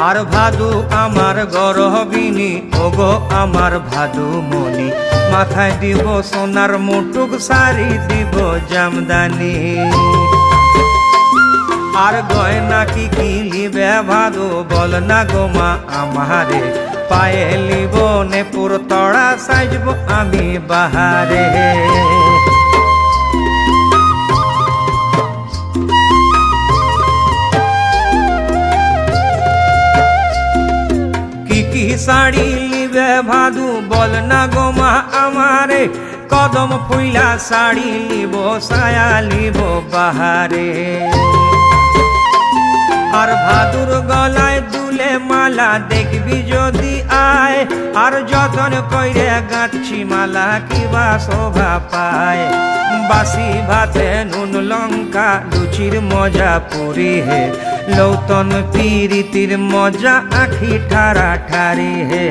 আর ভাদু আমার গরবিনী, ওগো আমার ভাদু মনি, মাথায় দিব সোনার মুটুক, শাড়ি দিব জামদানি। আর গয়না কি কি লিবে ভাদু, বল না গো মা আমারে, পায়ে লিব নেপুর তড়া, সাজব আমি বাহারে। কি শাড়ি লিবে ভাদু, বল না গো মা আমারে, কদম ফুইলা শাড়ি লিব, সায়া লিব বাহারে। আর ভাদুর গলায় দুলে মালা, দেখবি যদি আয়, আর যতন কইরে গাঁথছি মালা, কিবা শোভা পায়। বাসি ভাতে নুন লঙ্কা, লুচির মজা পুরি হে, লৌতন পিরিতির মজা, আখি ঠারা ঠারি হে।